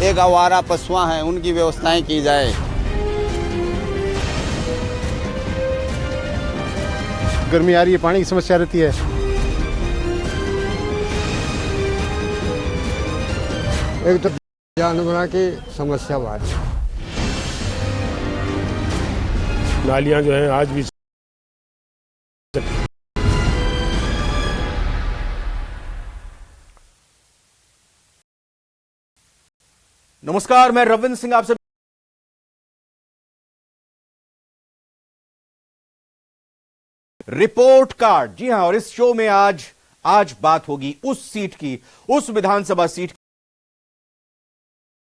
एक आवारा पशुआं हैं, उनकी व्यवस्थाएं की जाए। गर्मी आ रही है, पानी की समस्या रहती है। एक तो जानवरों की समस्या बहुत है। नालियां जो हैं आज भी। नमस्कार, मैं रविंद्र सिंह आपसे रिपोर्ट कार्ड। जी हां, और इस शो में आज बात होगी उस सीट की, उस विधानसभा सीट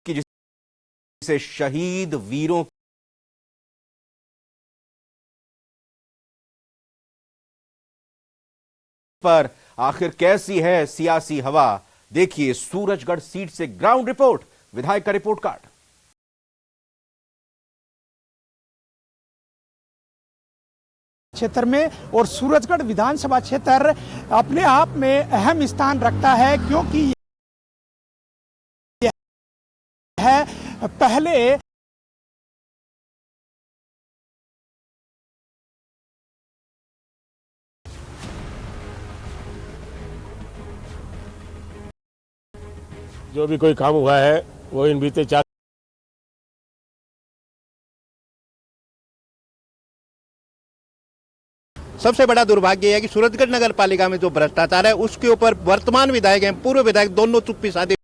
की जिसे शहीद वीरों पर आखिर कैसी है सियासी हवा। देखिए सूरजगढ़ सीट से ग्राउंड रिपोर्ट, विधायक का रिपोर्ट कार्ड। क्षेत्र में और सूरजगढ़ विधानसभा क्षेत्र अपने आप में अहम स्थान रखता है, क्योंकि यह पहले जो भी कोई काम हुआ है वो इन बीते 4 सबसे बड़ा दुर्भाग्य है कि सूरजगढ़ नगर पालिका में जो भ्रष्टाचार है उसके ऊपर वर्तमान विधायक हैं, पूर्व विधायक दोनों चुप्पी साधे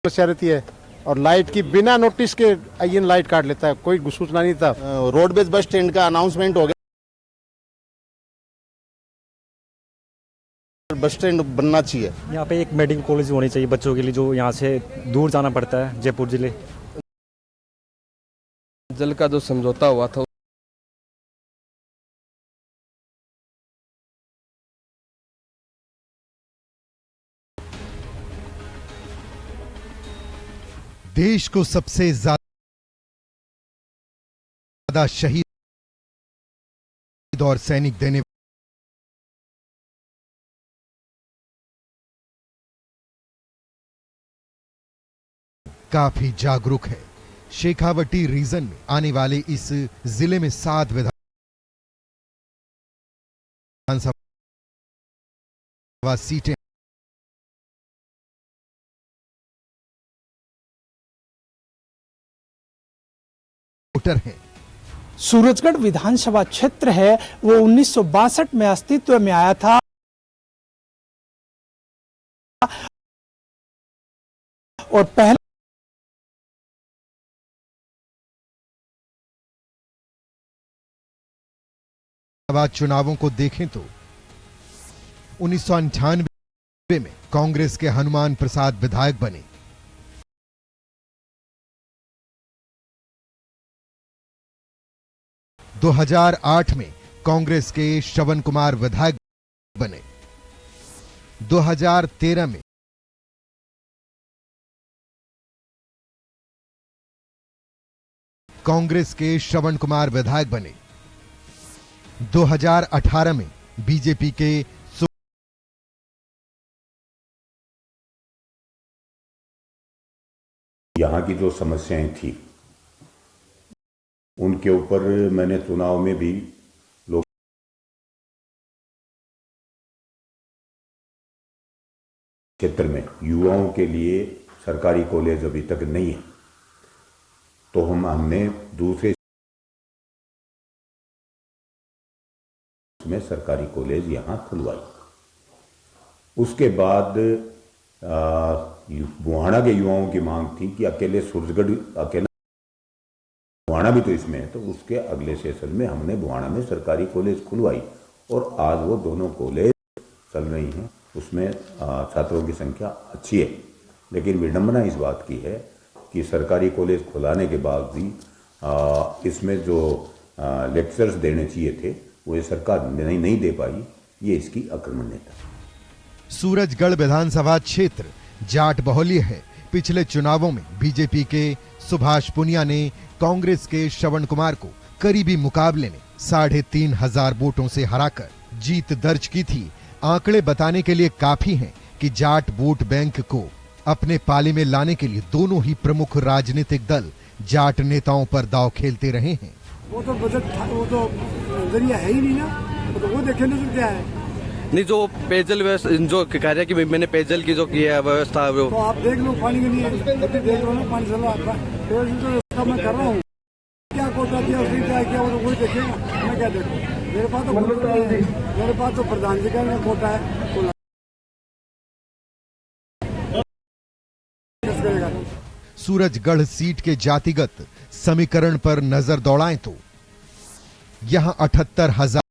समस्या रहती है। और लाइट की बिना नोटिस के आईएन लाइट काट लेता है, कोई सूचना नहीं था। रोडवेज बस स्टैंड का अनाउंसमेंट हो गया, बस स्टैंड बनना चाहिए। यहाँ पे एक मेडिकल कॉलेज होनी चाहिए बच्चों के लिए, जो यहाँ से दूर जाना पड़ता है जयपुर जिले। जल का जो समझौता हुआ था देश को सबसे ज्यादा शहीद और सैनिक देने काफी जागरूक है। शेखावटी रीजन में आने वाले इस जिले में 7 विधानसभा सीटें वोटर हैं। सूरजगढ़ विधानसभा क्षेत्र है वो 1962 में अस्तित्व में आया था और पहले चुनावों को देखें तो 1998 में कांग्रेस के हनुमान प्रसाद विधायक बने। 2008 में कांग्रेस के श्रवण कुमार विधायक बने। 2013 में कांग्रेस के श्रवण कुमार विधायक बने। 2018 में बीजेपी के यहाँ की जो समस्याएं थी उनके ऊपर मैंने चुनाव में भी लोग क्षेत्र में युवाओं के लिए सरकारी कॉलेज अभी तक नहीं है, तो हमने दूसरे में सरकारी कॉलेज यहाँ खुलवाई। उसके बाद बुहाना के युवाओं की मांग थी कि अकेले सूरजगढ़ अकेला बुहाना भी तो इसमें है, तो उसके अगले सेशन में हमने बुहाना में सरकारी कॉलेज खुलवाई और आज वो दोनों कॉलेज चल रही हैं। उसमें छात्रों की संख्या अच्छी है, लेकिन विडंबना इस बात की है कि सरकारी कॉलेज खुलाने के बाद भी इसमें जो लेक्चर्स देने चाहिए थे वो ये सरकार नहीं दे पाई। ये इसकी अक्रमण्यता। सूरजगढ़ विधानसभा क्षेत्र जाट बहुल्य है। पिछले चुनावों में बीजेपी के सुभाष पुनिया ने कांग्रेस के श्रवण कुमार को करीबी मुकाबले में 3,500 वोटों से हराकर जीत दर्ज की थी। आंकड़े बताने के लिए काफी हैं कि जाट वोट बैंक को अपने पाले में लाने के लिए दोनों ही प्रमुख राजनीतिक दल जाट नेताओं पर दांव खेलते रहे हैं। वो तो बजट वो तो जरिया है ही नहीं ना, तो वो देखे ना क्या है। नहीं, जो पेयजल जो कह रहे हैं कि मैंने पेयजल की जो की है व्यवस्था वो तो आप देख लो, पानी के लिए देख लो ना, पानी चला आता है तो व्यवस्था मैं कर रहा हूँ। क्या कोटा दिया, उसने क्या किया, वो तो वही देखेगा, मैं क्या देखूँ। मेरे पास तो प्रधान जी का कोटा है। सूरजगढ़ सीट के जातिगत समीकरण पर नजर दौड़ाएं तो यहां 78,000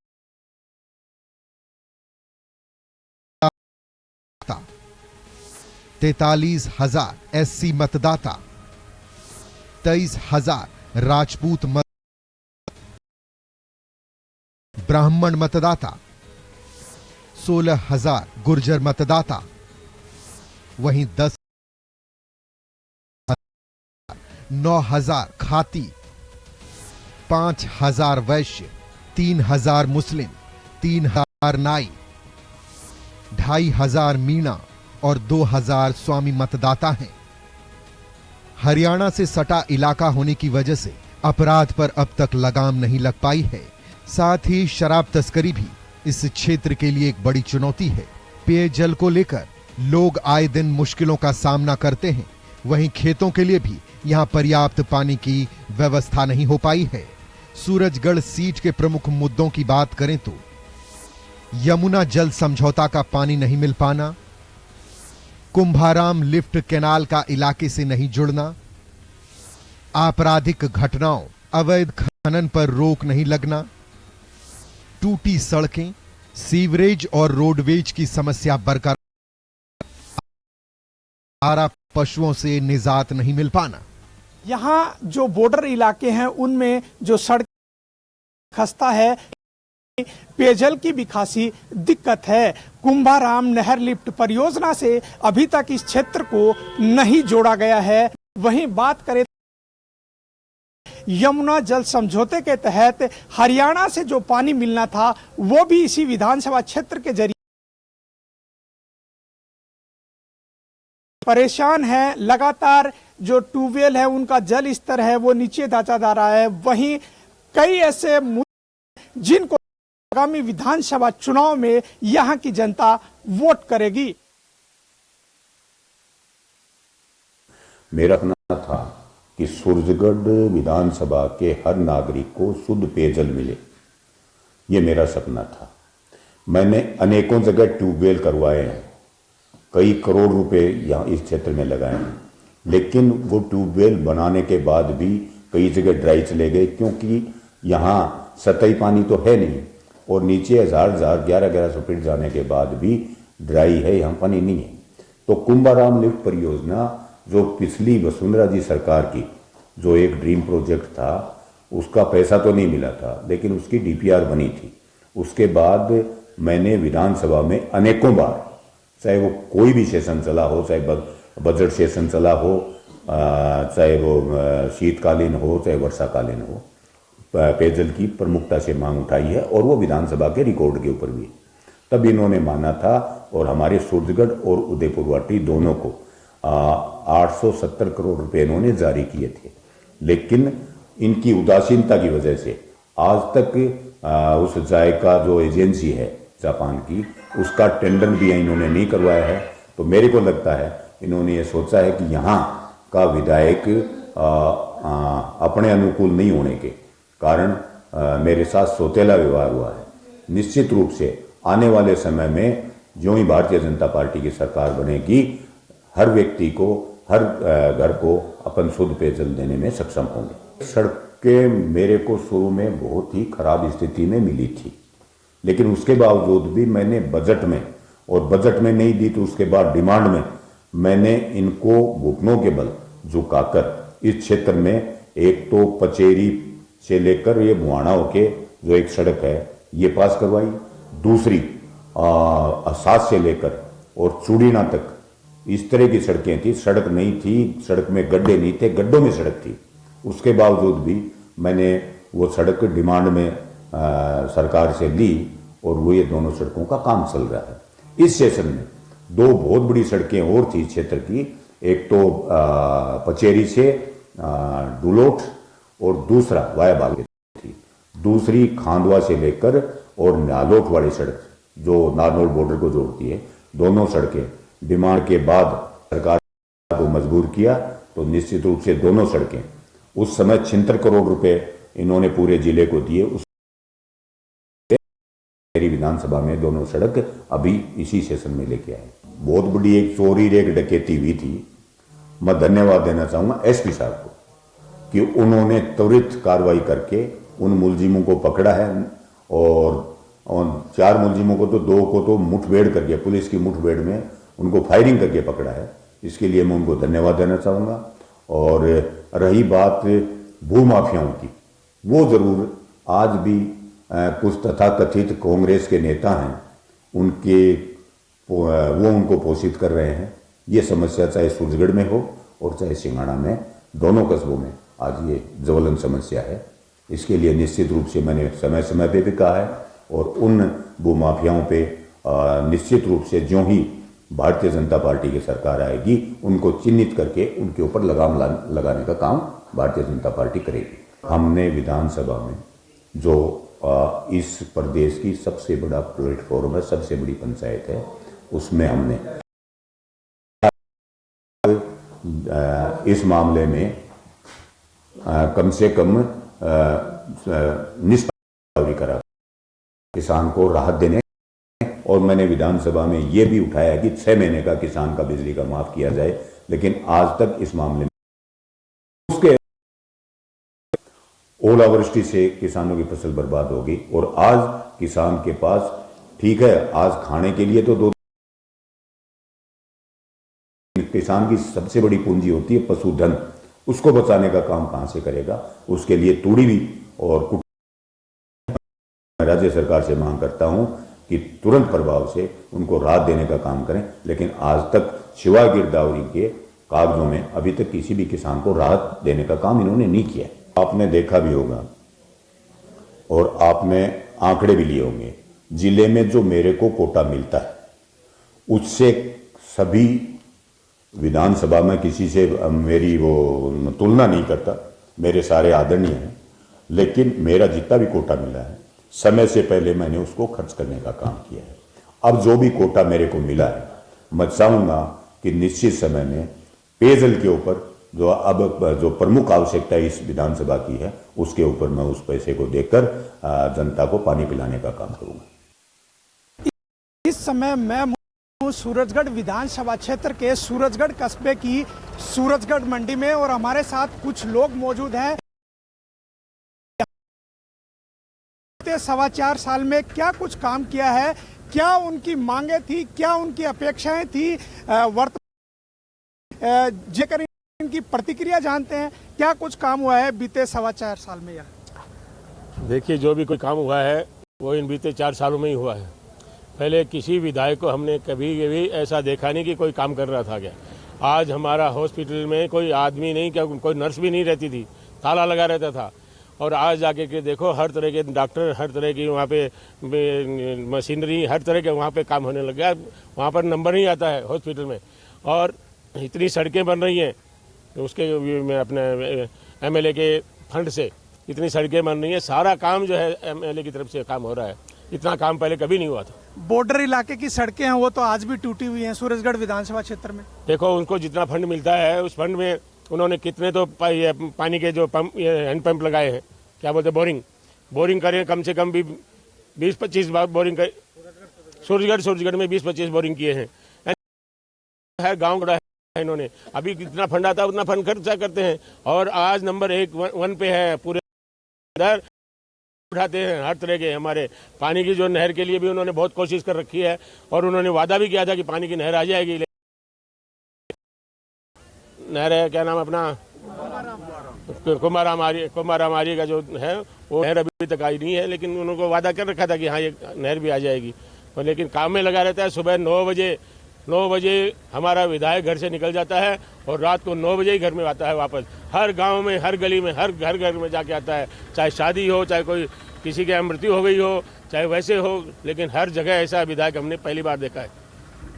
43,000 एससी मतदाता, 23,000 राजपूत ब्राह्मण मतदाता, 16,000 गुर्जर मतदाता, वहीं 9,000 खाती, 5,000 वैश्य, 3,000 मुस्लिम, 3,000 नाई, 2,500 मीणा और 2,000 स्वामी मतदाता हैं। हरियाणा से सटा इलाका होने की वजह से अपराध पर अब तक लगाम नहीं लग पाई है। साथ ही शराब तस्करी भी इस क्षेत्र के लिए एक बड़ी चुनौती है। पेयजल को लेकर लोग आए दिन मुश्किलों का सामना करते हैं, वहीं खेतों के लिए भी यहां पर्याप्त पानी की व्यवस्था नहीं हो पाई है। सूरजगढ़ सीट के प्रमुख मुद्दों की बात करें तो यमुना जल समझौता का पानी नहीं मिल पाना, कुंभाराम लिफ्ट कैनाल का इलाके से नहीं जुड़ना, आपराधिक घटनाओं अवैध खनन पर रोक नहीं लगना, टूटी सड़कें, सीवरेज और रोडवेज की समस्या बरकरार, पशुओं से निजात नहीं मिल पाना। यहाँ जो बॉर्डर इलाके हैं उनमें जो सड़क खस्ता है, पेयजल की भी खासी दिक्कत है। कुंभाराम नहर लिफ्ट परियोजना से अभी तक इस क्षेत्र को नहीं जोड़ा गया है। वहीं बात करें यमुना जल समझौते के तहत हरियाणा से जो पानी मिलना था वो भी इसी विधानसभा क्षेत्र के जरिए परेशान है। लगातार जो ट्यूबवेल है उनका जल स्तर है वो नीचे दाचा जा रहा है। वहीं कई ऐसे मुद्दे जिनको आगामी विधानसभा चुनाव में यहां की जनता वोट करेगी। मेरा कहना था कि सूरजगढ़ विधानसभा के हर नागरिक को शुद्ध पेयजल मिले, ये मेरा सपना था। मैंने अनेकों जगह ट्यूबवेल करवाए हैं, कई करोड़ रुपए यहाँ इस क्षेत्र में लगाए हैं, लेकिन वो ट्यूबवेल बनाने के बाद भी कई जगह ड्राई चले गए, क्योंकि यहाँ सतही पानी तो है नहीं और नीचे 1100 फीट जाने के बाद भी ड्राई है, यहाँ पानी नहीं है। तो कुंभाराम लिफ्ट परियोजना जो पिछली वसुंधरा जी सरकार की जो एक ड्रीम प्रोजेक्ट था, उसका पैसा तो नहीं मिला था, लेकिन उसकी डीपीआर बनी थी। उसके बाद मैंने विधानसभा में अनेकों बार, चाहे वो कोई भी सेशन चला हो, चाहे बजट सेशन चला हो, चाहे वो शीतकालीन हो, चाहे वर्षाकालीन हो, पेयजल की प्रमुखता से मांग उठाई है और वो विधानसभा के रिकॉर्ड के ऊपर भी। तब इन्होंने माना था और हमारे सूरजगढ़ और उदयपुरवाटी दोनों को 870 करोड़ रुपए इन्होंने जारी किए थे, लेकिन इनकी उदासीनता की वजह से आज तक उस जायका जो एजेंसी है जापान की, उसका टेंडर भी इन्होंने नहीं करवाया है। तो मेरे को लगता है इन्होंने ये सोचा है कि यहाँ का विधायक अपने अनुकूल नहीं होने के कारण मेरे साथ सौतेला व्यवहार हुआ है। निश्चित रूप से आने वाले समय में जो ही भारतीय जनता पार्टी की सरकार बनेगी, हर व्यक्ति को, हर घर को अपन शुद्ध पेयजल देने में सक्षम होंगे। सड़कें मेरे को शुरू में बहुत ही खराब स्थिति में मिली थी, लेकिन उसके बावजूद भी मैंने बजट में, और बजट में नहीं दी तो उसके बाद डिमांड में, मैंने इनको घुटनों के बल झुकाकर इस क्षेत्र में एक तो पचेरी से लेकर ये बुहाना होके जो एक सड़क है ये पास करवाई, दूसरी सात से लेकर और चूड़ीना तक इस तरह की सड़कें थी, सड़क नहीं थी, सड़क में गड्ढे नहीं थे, गड्ढों में सड़क थी। उसके बावजूद भी मैंने वो सड़क डिमांड में सरकार से ली और वो ये दोनों सड़कों का काम चल रहा है। इस सेशन में दो बहुत बड़ी सड़कें और थी क्षेत्र की, एक तो पचेरी से डुलोट और दूसरा वाया बाग थी, दूसरी खांडवा से लेकर और नालोट वाली सड़क जो नारनौल बॉर्डर को जोड़ती है, दोनों सड़कें डिमांड के बाद सरकार को मजबूर किया तो निश्चित रूप से दोनों सड़कें उस समय 76 करोड़ रुपए इन्होंने पूरे जिले को दिए। उस मेरी विधानसभा में दोनों सड़क अभी इसी सेशन में लेके आए। बहुत बड़ी एक चोरी एक डकैती हुई थी। मैं धन्यवाद देना चाहूंगा एसपी साहब को कि उन्होंने त्वरित कार्रवाई करके उन मुलजिमों को पकड़ा है और 4 मुलजिमों को तो 2 को तो मुठभेड़ करके पुलिस की मुठभेड़ में उनको फायरिंग करके पकड़ा है। इसके लिए मैं उनको धन्यवाद देना चाहूंगा। और रही बात भूमाफियाओं की, वो जरूर आज भी कुछ तथाकथित कांग्रेस के नेता हैं, वो उनको पोषित कर रहे हैं। ये समस्या चाहे सूरजगढ़ में हो और चाहे सिंघाड़ा में, दोनों कस्बों में आज ये ज्वलन समस्या है। इसके लिए निश्चित रूप से मैंने समय समय पे भी कहा है और उन भूमाफियाओं पे निश्चित रूप से जो ही भारतीय जनता पार्टी की सरकार आएगी उनको चिन्हित करके उनके ऊपर लगाम लगाने का काम भारतीय जनता पार्टी करेगी। हमने विधानसभा में जो इस प्रदेश की सबसे बड़ा प्लेटफॉर्म है, सबसे बड़ी पंचायत है, उसमें हमने इस मामले में कम से कम निष्पादन करा किसान को राहत देने। और मैंने विधानसभा में यह भी उठाया कि 6 महीने का किसान का बिजली का माफ किया जाए, लेकिन आज तक इस मामले में उसके ओलावृष्टि से किसानों की फसल बर्बाद हो गई। और आज किसान के पास ठीक है, आज खाने के लिए तो 2, किसान की सबसे बड़ी पूंजी होती है पशुधन, उसको बचाने का काम कहां से करेगा? उसके लिए तूड़ी भी और राज्य सरकार से मांग करता हूं कि तुरंत प्रभाव से उनको राहत देने का काम करें। लेकिन आज तक शिवाय गिरदावरी के कागजों में अभी तक किसी भी किसान को राहत देने का काम इन्होंने नहीं किया। आपने देखा भी होगा और आपने आंकड़े भी लिए होंगे, जिले में जो मेरे को कोटा मिलता है उससे सभी विधानसभा में किसी से मेरी वो तुलना नहीं करता, मेरे सारे आदरणीय हैं, लेकिन मेरा जितना भी कोटा मिला है समय से पहले मैंने उसको खर्च करने का काम किया है। अब जो भी कोटा मेरे को मिला है, मैं चाहूंगा कि निश्चित समय में पेयजल के ऊपर जो प्रमुख आवश्यकता इस विधानसभा की है, उसके ऊपर मैं उस पैसे को देकर जनता को पानी पिलाने का काम करूंगा। इस समय मैं हूं सूरजगढ़ विधानसभा क्षेत्र के सूरजगढ़ कस्बे की सूरजगढ़ मंडी में और हमारे साथ कुछ लोग मौजूद हैं। 4.25 साल में क्या कुछ काम किया है, क्या उनकी मांगे थी, क्या उनकी अपेक्षाएं थी, जेकर इनकी प्रतिक्रिया जानते हैं। क्या कुछ काम हुआ है बीते 4.25 साल में? देखिए, जो भी कोई काम हुआ है वो इन बीते 4 सालों में ही हुआ है। पहले किसी विधायक को हमने कभी ऐसा देखा नहीं कि कोई काम कर रहा था क्या। आज हमारा हॉस्पिटल में कोई आदमी नहीं, क्या कोई नर्स भी नहीं रहती थी, ताला लगा रहता था। और आज जाके के देखो, हर तरह के डॉक्टर, हर तरह की वहाँ पे मशीनरी, हर तरह के वहाँ पे काम होने लग गया। वहाँ पर नंबर नहीं आता है हॉस्पिटल में। और इतनी सड़कें बन रही हैं उसके में अपने एमएलए के फंड से इतनी सड़कें बन रही हैं। सारा काम जो है एमएलए की तरफ से काम हो रहा है। इतना काम पहले कभी नहीं हुआ था। बॉर्डर इलाके की सड़कें हैं वो तो आज भी टूटी हुई हैं सूरजगढ़ विधानसभा क्षेत्र में। देखो, उनको जितना फंड मिलता है उस फंड में उन्होंने कितने तो पानी के जो पंप, हैंड पंप लगाए हैं, क्या बोलते हैं, बोरिंग करें। कम से कम भी 20-25 बार बोरिंग कर सूरजगढ़ में 20-25 बोरिंग किए हैं। है गाँव गड़ा है इन्होंने। अभी जितना फंड आता है उतना फंड खर्चा करते हैं। और आज नंबर 1 पे है पूरे इधर उठाते हैं हर तरह के। हमारे पानी की जो नहर के लिए भी उन्होंने बहुत कोशिश कर रखी है और उन्होंने वादा भी किया था कि पानी की नहर आ जाएगी। नहर है, क्या नाम अपना, कुमाराम आर्य का जो है वो नहर अभी तक आई नहीं है, लेकिन उनको वादा कर रखा था कि हाँ ये नहर भी आ जाएगी। और लेकिन काम में लगा रहता है। सुबह 9 बजे हमारा विधायक घर से निकल जाता है और रात को 9 बजे ही घर में आता है वापस। हर गांव में, हर गली में, हर घर में जाके आता है। चाहे शादी हो, चाहे कोई किसी की मृत्यु हो गई हो चाहे वैसे हो, लेकिन हर जगह ऐसा विधायक हमने पहली बार देखा है।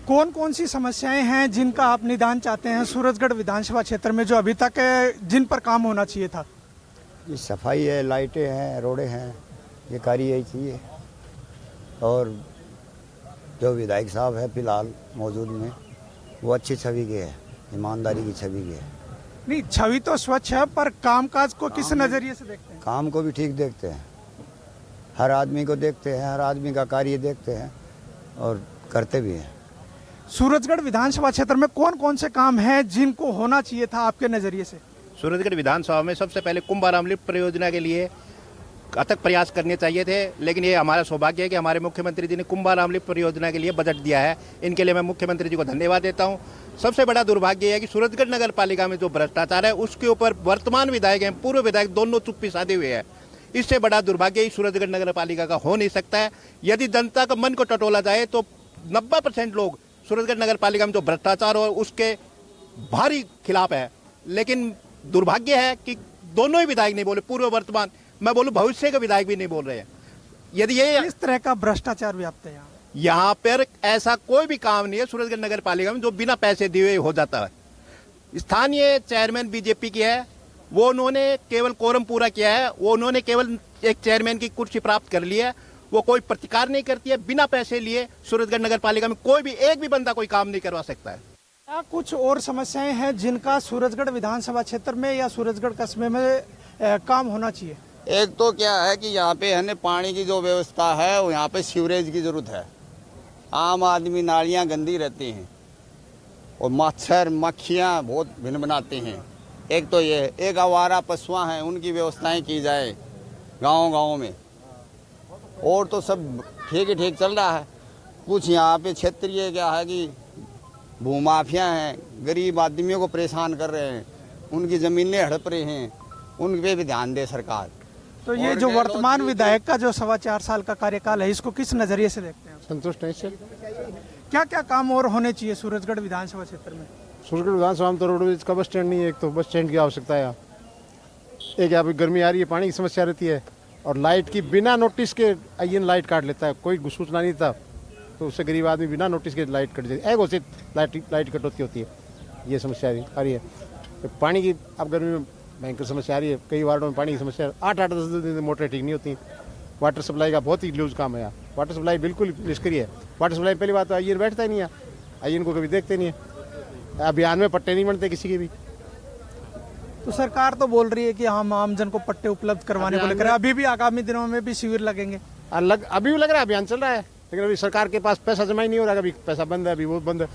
कौन कौन सी समस्याएं हैं जिनका आप निदान चाहते हैं सूरजगढ़ विधानसभा क्षेत्र में, जो अभी तक जिन पर काम होना चाहिए था? ये सफाई है, लाइटें हैं, रोडें हैं, ये कार्य यही चाहिए। और जो विधायक साहब है फिलहाल मौजूद में, वो अच्छी छवि के है, ईमानदारी की छवि के है। नहीं, छवि तो स्वच्छ है, पर कामकाज को किस नजरिए से देखते हैं? काम को भी ठीक देखते हैं, हर आदमी को देखते हैं, हर आदमी का कार्य देखते हैं और करते भी हैं। सूरजगढ़ विधानसभा क्षेत्र में कौन कौन से काम हैं जिनको होना चाहिए था आपके नजरिए से? सूरजगढ़ विधानसभा में सबसे पहले कुंभाराम लिफ्ट परियोजना के लिए अथक प्रयास करने चाहिए थे, लेकिन ये हमारा सौभाग्य है कि हमारे मुख्यमंत्री जी ने कुंभाराम लिफ्ट परियोजना के लिए बजट दिया है। इनके लिए मैं मुख्यमंत्री जी को धन्यवाद देता हूँ। सबसे बड़ा दुर्भाग्य है कि सूरजगढ़ नगर पालिका में जो भ्रष्टाचार है उसके ऊपर वर्तमान विधायक हैं, पूर्व विधायक दोनों चुप्पी साधे हुए हैं। इससे बड़ा दुर्भाग्य ही सूरजगढ़ नगर पालिका का हो नहीं सकता है। यदि जनता का मन को टटोला जाए तो 90% लोग सूरजगढ़ नगर पालिका में जो भ्रष्टाचार और उसके भारी खिलाफ है, लेकिन दुर्भाग्य है कि दोनों ही विधायक नहीं बोले, पूर्व वर्तमान, मैं बोलूं भविष्य के विधायक भी नहीं बोल रहे हैं। यदि ये इस तरह का भ्रष्टाचार व्याप्त है यहाँ पर, ऐसा कोई भी काम नहीं है सूरजगढ़ नगर पालिका में जो बिना पैसे दिए हो जाता है। स्थानीय चेयरमैन बीजेपी की है, वो उन्होंने केवल कोरम पूरा किया है, वो उन्होंने केवल एक चेयरमैन की कुर्सी प्राप्त कर ली है, वो कोई प्रतिकार नहीं करती है। बिना पैसे लिए सूरजगढ़ नगर पालिका में कोई भी एक भी बंदा कोई काम नहीं करवा सकता है। क्या कुछ और समस्याएं हैं जिनका सूरजगढ़ विधानसभा क्षेत्र में या सूरजगढ़ कस्बे में काम होना चाहिए? एक तो क्या है कि यहाँ पे है पानी की जो व्यवस्था है, वो यहाँ पे सीवरेज की जरूरत है। आम आदमी नालियाँ गंदी रहती हैं और मच्छर मक्खियाँ बहुत भिन्न बनाते हैं। एक तो ये, एक आवारा पशुआं हैं, उनकी व्यवस्थाएं की जाए गांव-गांव में। और तो सब ठीक ही ठीक चल रहा है। कुछ यहाँ पे क्षेत्रीय क्या है कि भूमाफिया हैं, गरीब आदमियों को परेशान कर रहे हैं, उनकी ज़मीनें हड़प रहे हैं, उन पे भी ध्यान दे सरकार। तो ये जो वर्तमान विधायक का जो 4.25 साल का कार्यकाल है, इसको किस नजरिए से देखते हैं? संतुष्ट नहीं सर। क्या क्या काम और होने चाहिए सूरजगढ़ विधानसभा क्षेत्र में? सूरजगढ़ विधानसभा में तो रोडवेज का बस स्टैंड नहीं है, एक तो बस स्टैंड की आवश्यकता है। एक यहाँ पे गर्मी आ रही है, पानी की समस्या रहती है, और लाइट की बिना नोटिस के आईएन लाइट काट लेता है, कोई सूचना नहीं था, तो उससे गरीब आदमी बिना नोटिस के लाइट कट जाती है, एक घोषित लाइट कटौती होती है। ये समस्या आ रही है। तो पानी की अब गर्मी में भयंकर समस्या आ रही है, कई वार्डों में पानी की समस्या 8-8 10 दिन मोटरें ठीक नहीं होती। वाटर सप्लाई का बहुत ही लूज काम है यहाँ। वाटर सप्लाई बिल्कुल निष्क्रिय है। वाटर सप्लाई पहली बात तो आईएन बैठता ही नहीं है, आईएन को कभी देखते नहीं है। अभियान में पट्टे नहीं बनते किसी के भी। तो सरकार तो बोल रही है कि हम आमजन को पट्टे उपलब्ध करवाने को लेकर अभी भी आगामी दिनों में भी शिविर लगेंगे। अभी भी लग रहा है, अभियान चल रहा है, लेकिन अभी सरकार के पास पैसा जमा ही नहीं हो रहा। अभी पैसा बंद है, अभी वो बंद है,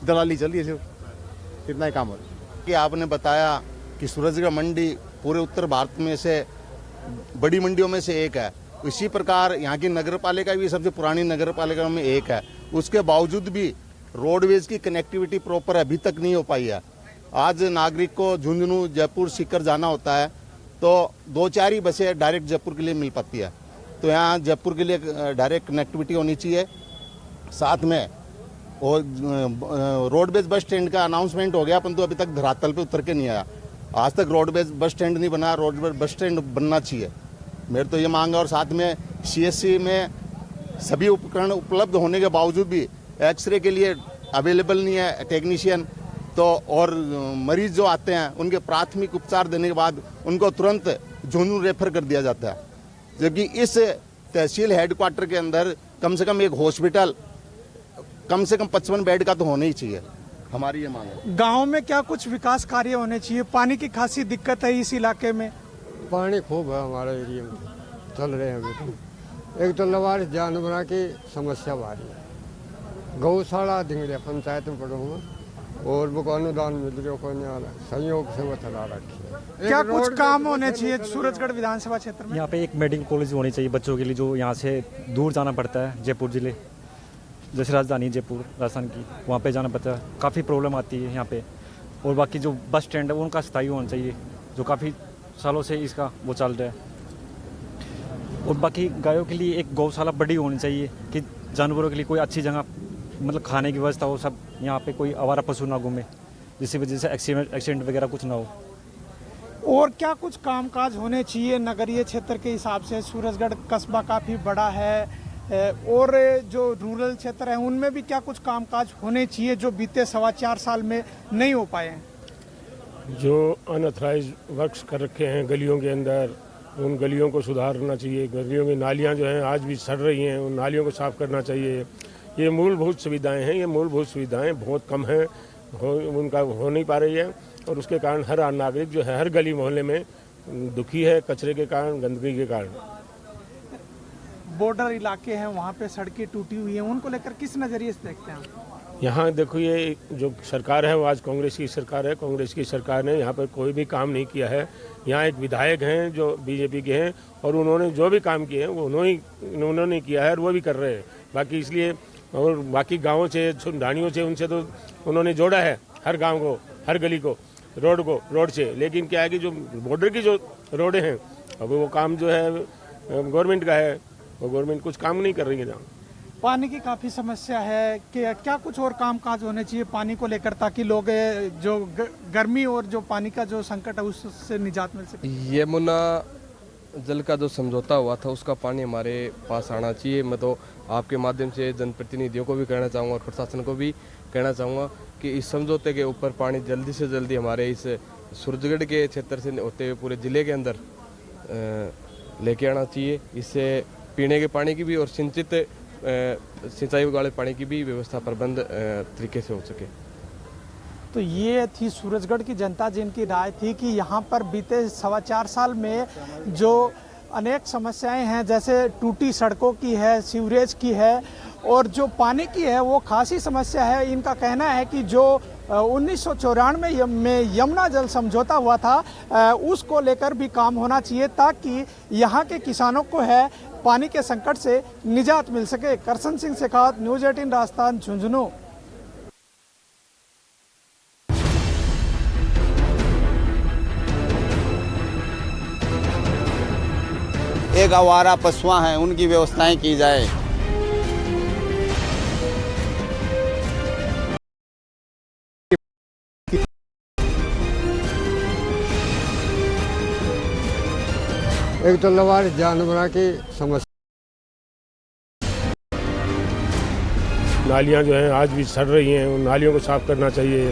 दलाली चल रही है, सिर्फ इतना ही काम हो रहा है। कि आपने बताया कि सूरजगढ़ मंडी पूरे उत्तर भारत में से बड़ी मंडियों में से एक है। इसी प्रकार यहाँ की नगर पालिका भी सबसे पुरानी नगर पालिका में एक है। उसके बावजूद भी रोडवेज की कनेक्टिविटी प्रॉपर अभी तक नहीं हो पाई है। आज नागरिक को झुंझुनू जयपुर सीकर जाना होता है तो 2-4 ही बसें डायरेक्ट जयपुर के लिए मिल पाती है। तो यहाँ जयपुर के लिए डायरेक्ट कनेक्टिविटी होनी चाहिए। साथ में और रोडवेज बस स्टैंड का अनाउंसमेंट हो गया, परंतु अभी तक धरातल पे उतर के नहीं आया। आज तक रोडवेज बस स्टैंड नहीं बना, रोडवेज बस स्टैंड बनना चाहिए, मेरे तो ये मांग है। और साथ में सीएससी में सभी उपकरण उपलब्ध होने के बावजूद भी एक्सरे के लिए अवेलेबल नहीं है टेक्नीशियन। तो और मरीज जो आते हैं उनके प्राथमिक उपचार देने के बाद उनको तुरंत झुंझुनू रेफर कर दिया जाता है, जबकि इस तहसील हेडक्वार्टर के अंदर कम से कम एक हॉस्पिटल कम से कम 55 बेड का तो होना ही चाहिए। हमारी ये मांग है। गांव में क्या कुछ विकास कार्य होने चाहिए? पानी की खासी दिक्कत है इस इलाके में। पानी खूब है हमारे एरिया में, चल रहे हैं अभी तो। एक तो लवारिस जानवरों की समस्या भारी है। गौशाला धिंगड़े पंचायत में पड़ा हुआ और वो अनुदान मिल रहा कोने वाला सहयोग से वो चला रखी है। क्या कुछ काम होने चाहिए सूरजगढ़ विधानसभा क्षेत्र में? यहाँ पे एक मेडिकल कॉलेज होनी चाहिए बच्चों के लिए, जो यहाँ से दूर जाना पड़ता है, जयपुर जिले जैसे राजधानी जयपुर राजस्थान की, वहाँ पे जाना पड़ता है, काफ़ी प्रॉब्लम आती है यहाँ पे। और बाकी जो बस स्टैंड है उनका स्थायी होना चाहिए, जो काफ़ी सालों से इसका वो चल रहा है। और बाकी गायों के लिए एक गौशाला बड़ी होनी चाहिए कि जानवरों के लिए कोई अच्छी जगह मतलब खाने की व्यवस्था हो, सब यहाँ पे कोई आवारा पशु ना घूमे, जिसकी वजह से एक्सीडेंट वगैरह कुछ ना हो। और क्या कुछ कामकाज होने चाहिए नगरीय क्षेत्र के हिसाब से? सूरजगढ़ कस्बा काफ़ी बड़ा है और जो रूरल क्षेत्र है उनमें भी क्या कुछ कामकाज होने चाहिए जो बीते 4.25 साल में नहीं हो पाए हैं? जो अनऑथराइज वर्क्स कर रखे हैं गलियों के अंदर, उन गलियों को सुधारना चाहिए। गलियों की नालियां जो हैं आज भी सड़ रही हैं, उन नालियों को साफ करना चाहिए। ये मूलभूत सुविधाएं हैं, ये मूलभूत सुविधाएं बहुत कम हैं, उनका हो नहीं पा रही है और उसके कारण हर नागरिक जो है हर गली मोहल्ले में दुखी है, कचरे के कारण, गंदगी के कारण। बॉर्डर इलाके हैं वहाँ पे सड़कें टूटी हुई हैं, उनको लेकर किस नज़रिए से देखते हैं? यहाँ देखो, ये जो सरकार है वो आज कांग्रेस की सरकार है। कांग्रेस की सरकार ने यहाँ पर कोई भी काम नहीं किया है। यहाँ एक विधायक हैं जो बीजेपी के हैं और उन्होंने जो भी काम किए हैं वो उन्होंने किया है और वो भी कर रहे हैं। बाकी इसलिए और बाकी गाँवों से, ढाणियों से, उनसे तो उन्होंने जोड़ा है हर गाँव को, हर गली को, रोड से। लेकिन क्या है कि जो बॉर्डर की जो रोडें हैं अब वो काम जो है गवर्नमेंट का है, वो गवर्नमेंट कुछ काम नहीं कर रही है। जहाँ पानी की काफ़ी समस्या है कि क्या कुछ और कामकाज होने चाहिए पानी को लेकर ताकि लोग जो गर्मी और जो पानी का जो संकट है उससे निजात मिल सके? यमुना जल का जो समझौता हुआ था उसका पानी हमारे पास आना चाहिए। मैं तो आपके माध्यम से जनप्रतिनिधियों को भी कहना चाहूँगा और प्रशासन को भी कहना चाहूँगा कि इस समझौते के ऊपर पानी जल्दी से जल्दी हमारे इस सूरजगढ़ के क्षेत्र से होते हुए पूरे ज़िले के अंदर लेके आना चाहिए। इससे पीने के पानी की भी और सिंचाई वाले पानी की भी व्यवस्था प्रबंध तरीके से हो सके। तो ये थी सूरजगढ़ की जनता जिनकी राय थी कि यहाँ पर बीते 4.25 साल में जो अनेक समस्याएं हैं, जैसे टूटी सड़कों की है, सीवरेज की है और जो पानी की है वो खासी समस्या है। इनका कहना है कि जो 1994 में यमुना जल समझौता हुआ था उसको लेकर भी काम होना चाहिए ताकि यहाँ के किसानों को है पानी के संकट से निजात मिल सके। करसन सिंह शेखावत, न्यूज़ 18 राजस्थान, झुंझुनू। एक आवारा पशुआं हैं उनकी व्यवस्थाएं की जाए। एक तो लवार जानवरों की समस्या, नालियां जो हैं आज भी सड़ रही हैं, उन नालियों को साफ करना चाहिए।